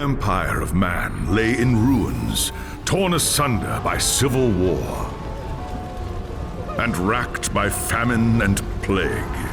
Empire of man lay in ruins, torn asunder by civil war, and racked by famine and plague.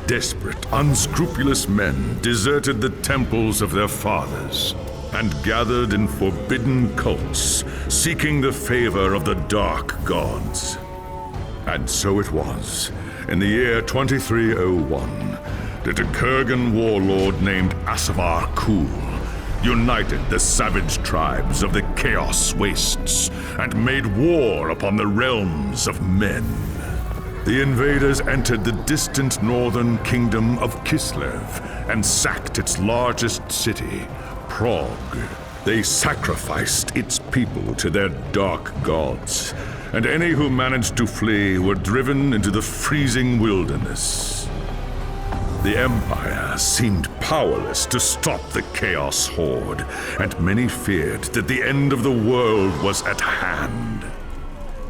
Desperate, unscrupulous men deserted the temples of their fathers and gathered in forbidden cults, seeking the favor of the dark gods. And so it was, in the year 2301, that a Kurgan warlord named Asavar Kul united the savage tribes of the Chaos Wastes and made war upon the realms of men. The invaders entered the distant northern kingdom of Kislev and sacked its largest city, Prague. They sacrificed its people to their dark gods, and any who managed to flee were driven into the freezing wilderness. The Empire seemed powerless to stop the Chaos Horde, and many feared that the end of the world was at hand.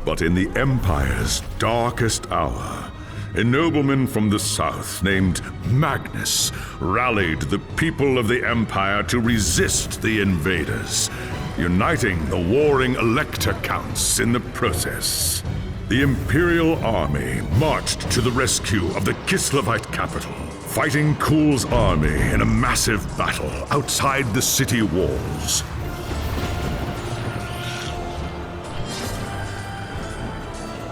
But in the Empire's darkest hour, a nobleman from the south named Magnus rallied the people of the Empire to resist the invaders, uniting the warring Elector Counts in the process. The Imperial army marched to the rescue of the Kislevite capital, fighting Kul's army in a massive battle outside the city walls.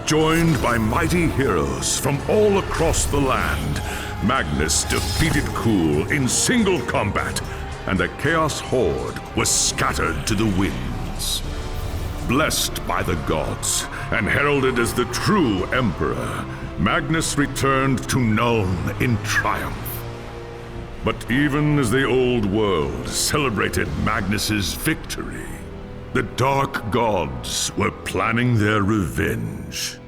Joined by mighty heroes from all across the land, Magnus defeated Kul in single combat, and the Chaos Horde was scattered to the winds. Blessed by the gods and heralded as the true Emperor, Magnus returned to Nuln in triumph. But even as the old world celebrated Magnus's victory, the dark gods were planning their revenge.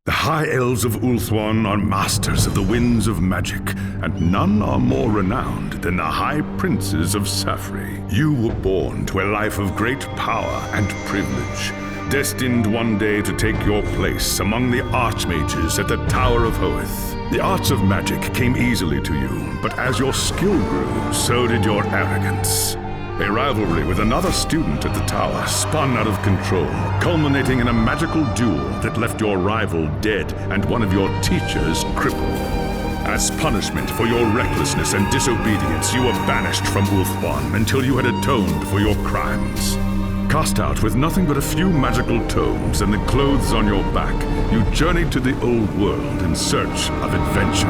The High Elves of Ulthuan are masters of the winds of magic, and none are more renowned than the High Princes of Safri. You were born to a life of great power and privilege, destined one day to take your place among the Archmages at the Tower of Hoeth. The arts of magic came easily to you, but as your skill grew, so did your arrogance. A rivalry with another student at the tower spun out of control, culminating in a magical duel that left your rival dead and one of your teachers crippled. As punishment for your recklessness and disobedience, you were banished from Ulthuan until you had atoned for your crimes. Cast out with nothing but a few magical tomes and the clothes on your back, you journeyed to the old world in search of adventure.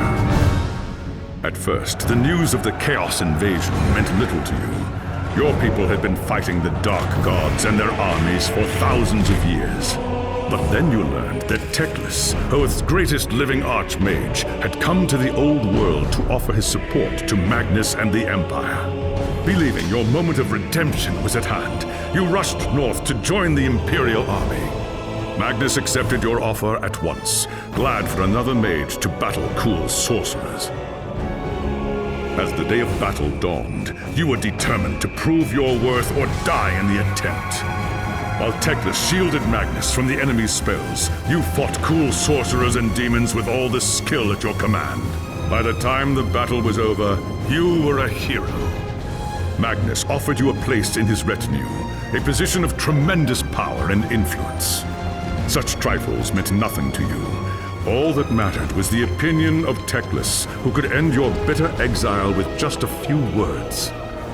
At first, the news of the Chaos invasion meant little to you. Your people had been fighting the dark gods and their armies for thousands of years. But then you learned that Teclis, Earth's greatest living archmage, had come to the old world to offer his support to Magnus and the Empire. Believing your moment of redemption was at hand, you rushed north to join the Imperial army. Magnus accepted your offer at once, glad for another mage to battle cool sorcerers. As the day of battle dawned, you were determined to prove your worth or die in the attempt. While Teclis shielded Magnus from the enemy's spells, you fought cool sorcerers and demons with all the skill at your command. By the time the battle was over, you were a hero. Magnus offered you a place in his retinue, a position of tremendous power and influence. Such trifles meant nothing to you. All that mattered was the opinion of Teclis, who could end your bitter exile with just a few words.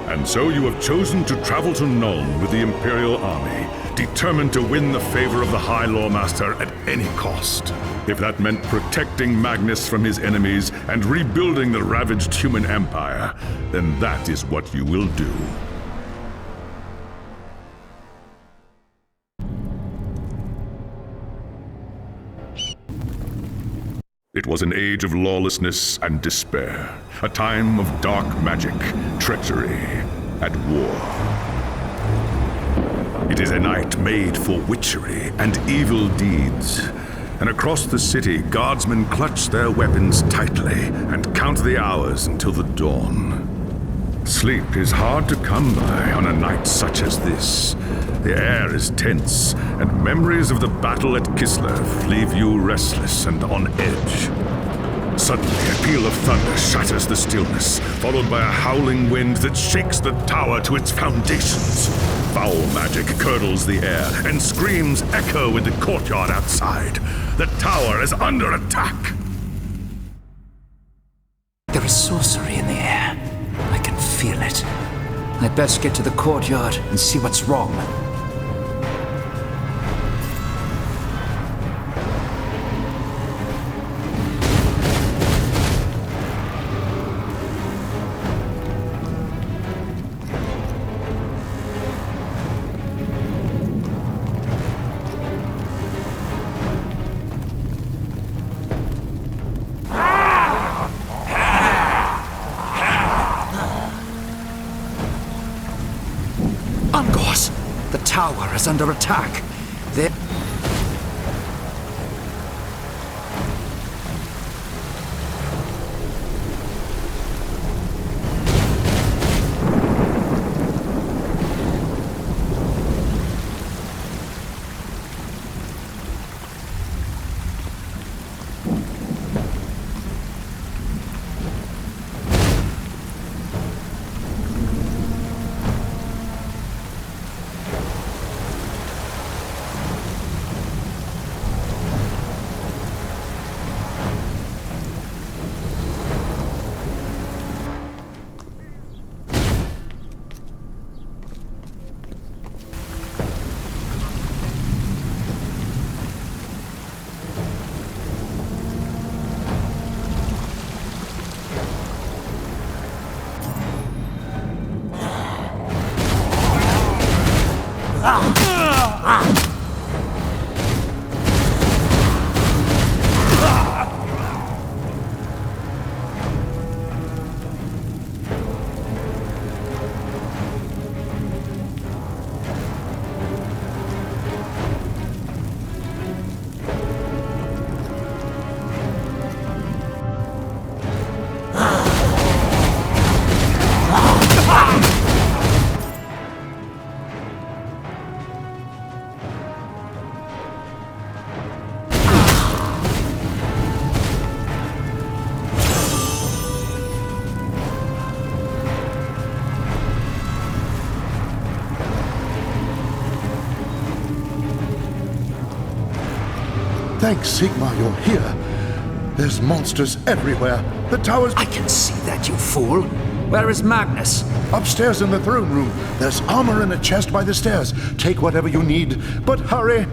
And so you have chosen to travel to Nuln with the Imperial army, determined to win the favor of the High Lawmaster at any cost. If that meant protecting Magnus from his enemies and rebuilding the ravaged human empire, then that is what you will do. It was an age of lawlessness and despair, a time of dark magic, treachery, and war. It is a night made for witchery and evil deeds, and across the city, guardsmen clutch their weapons tightly and count the hours until the dawn. Sleep is hard to come by on a night such as this. The air is tense, and memories of the battle at Kislev leave you restless and on edge. Suddenly, a peal of thunder shatters the stillness, followed by a howling wind that shakes the tower to its foundations. Foul magic curdles the air, and screams echo in the courtyard outside. The tower is under attack! There is sorcery in the air. I can feel it. I'd best get to the courtyard and see what's wrong. The tower is under attack. There... Thanks, Sigmar, you're here. There's monsters everywhere. The tower's... I can see that, you fool. Where is Magnus? Upstairs in the throne room. There's armor in a chest by the stairs. Take whatever you need, but hurry.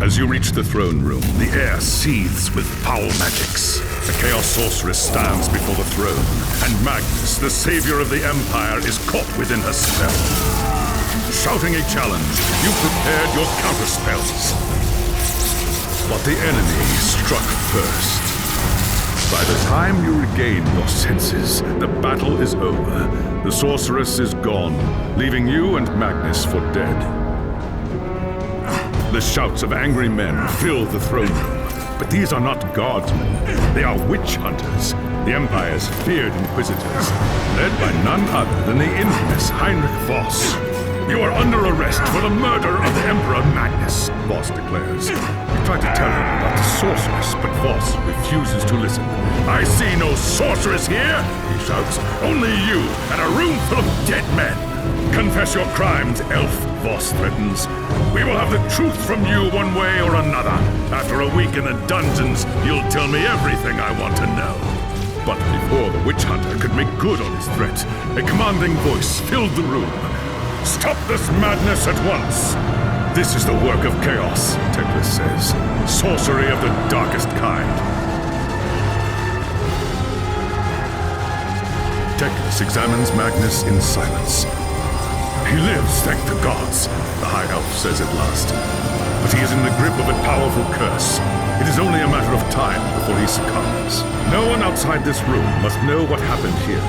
As you reach the throne room, the air seethes with foul magics. The Chaos Sorceress stands before the throne, and Magnus, the savior of the Empire, is caught within her spell. Shouting a challenge, you prepared your counterspells. But the enemy struck first. By the time you regain your senses, the battle is over. The sorceress is gone, leaving you and Magnus for dead. The shouts of angry men fill the throne room. But these are not guardsmen. They are witch hunters, the Empire's feared inquisitors, led by none other than the infamous Heinrich Voss. You are under arrest for the murder of the Emperor Magnus, Voss declares. You try to tell him about the sorceress, but Voss refuses to listen. I see no sorceress here, he shouts. Only you and a room full of dead men. Confess your crimes, elf, Voss threatens. We will have the truth from you one way or another. After a week in the dungeons, you'll tell me everything I want to know. But before the witch hunter could make good on his threat, a commanding voice filled the room. Stop this madness at once! This is the work of chaos, Teclis says. Sorcery of the darkest kind. Teclis examines Magnus in silence. He lives, thank the gods, the High Elf says at last. But he is in the grip of a powerful curse. It is only a matter of time before he succumbs. No one outside this room must know what happened here.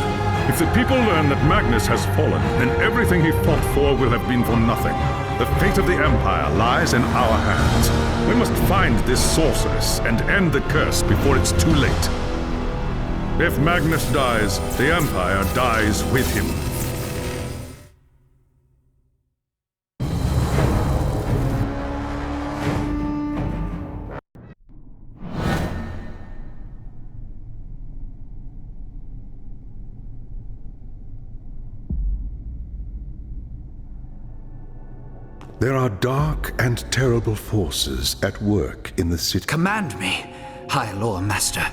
If the people learn that Magnus has fallen, then everything he fought for will have been for nothing. The fate of the Empire lies in our hands. We must find this sorceress and end the curse before it's too late. If Magnus dies, the Empire dies with him. There are dark and terrible forces at work in the city. Command me, High Lord Master.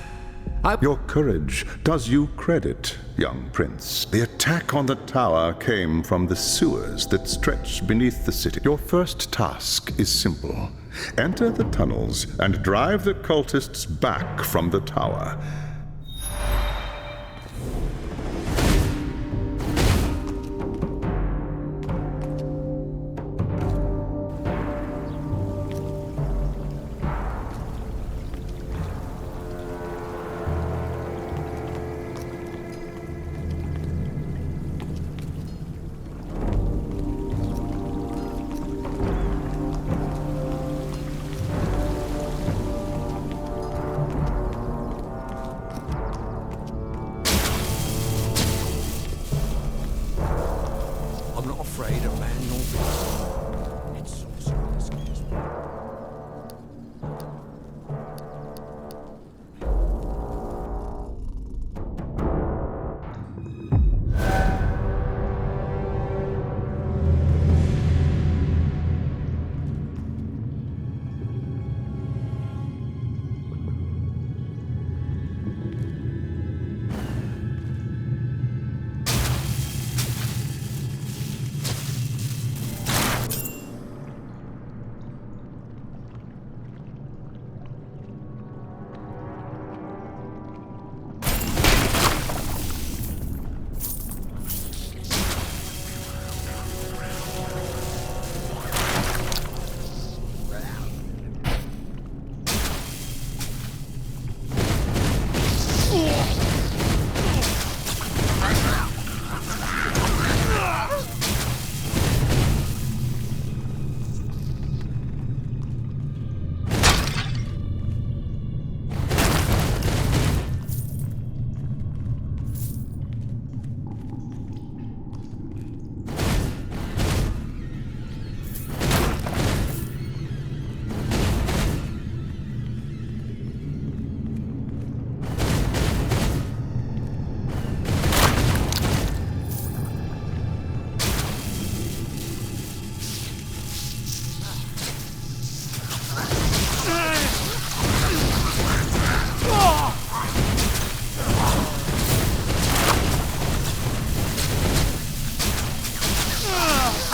Your courage does you credit, young prince. The attack on the tower came from the sewers that stretch beneath the city. Your first task is simple. Enter the tunnels and drive the cultists back from the tower. I'm not afraid of man nor beast. It's sorcery that scares me.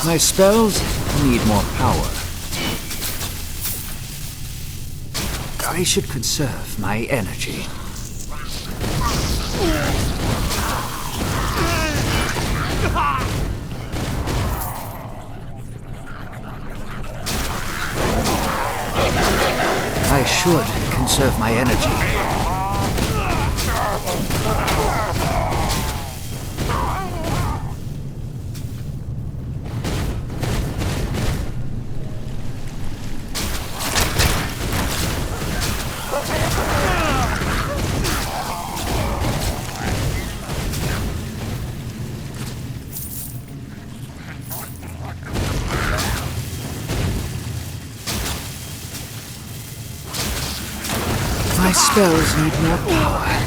My spells need more power. I should conserve my energy. I should conserve my energy. My spells need more power.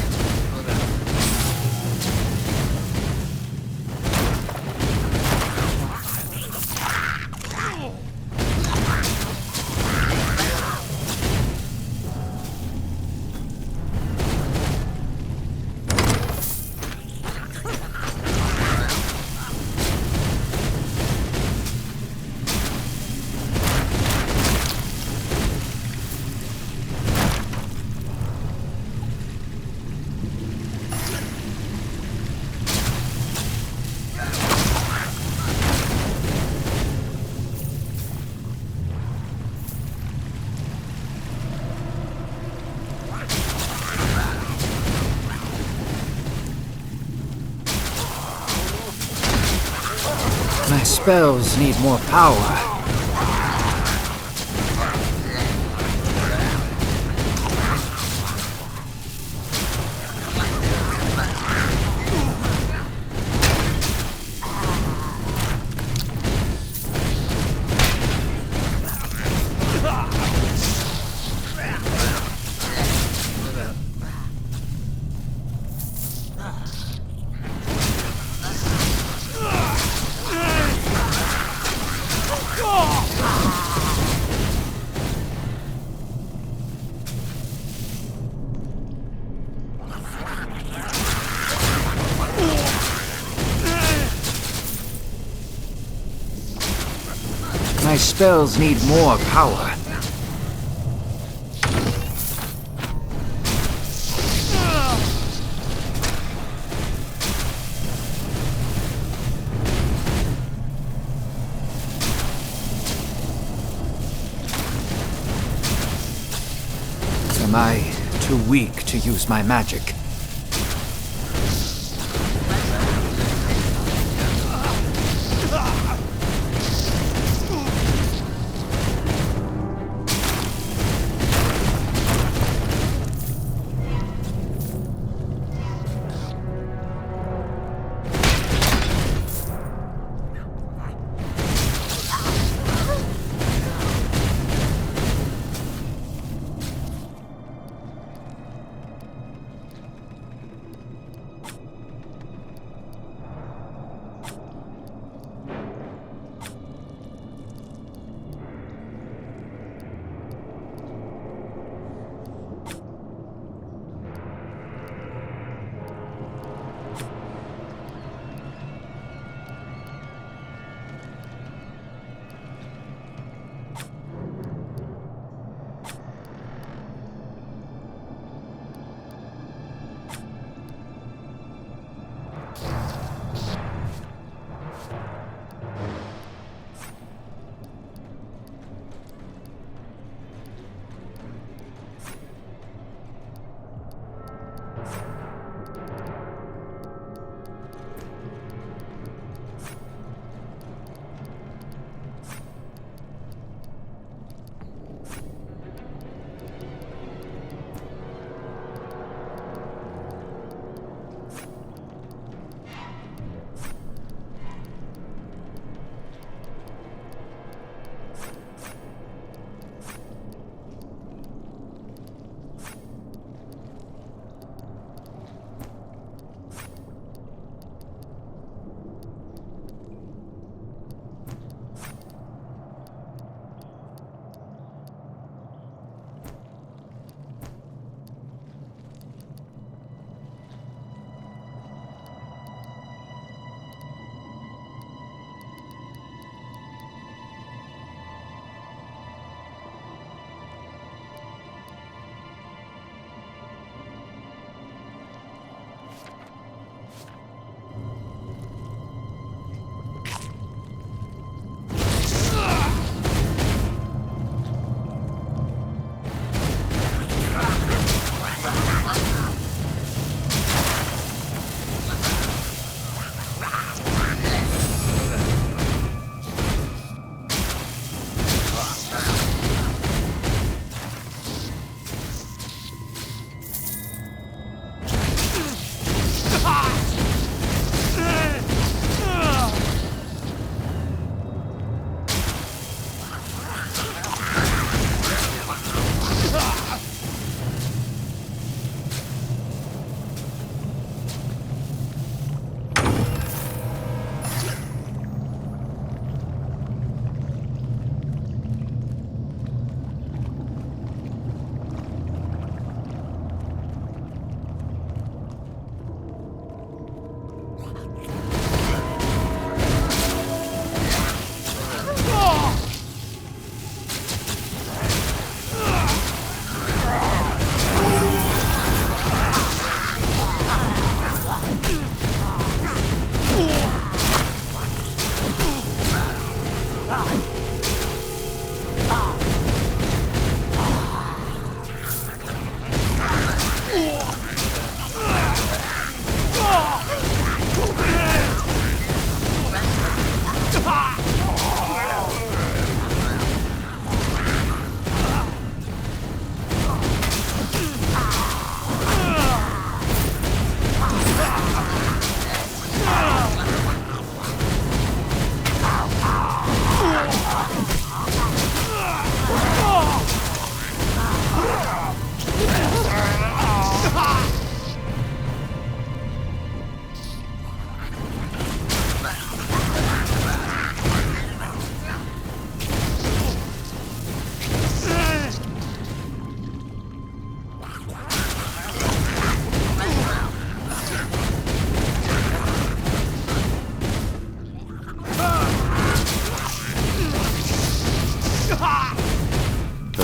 My spells need more power. My spells need more power. Am I too weak to use my magic?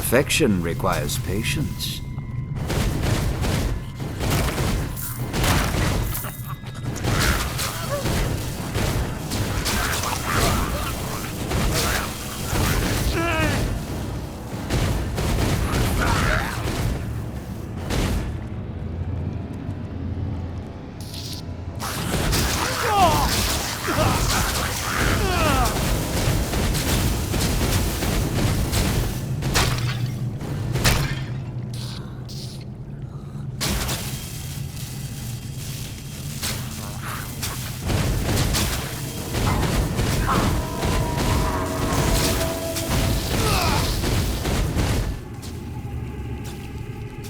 Perfection requires patience.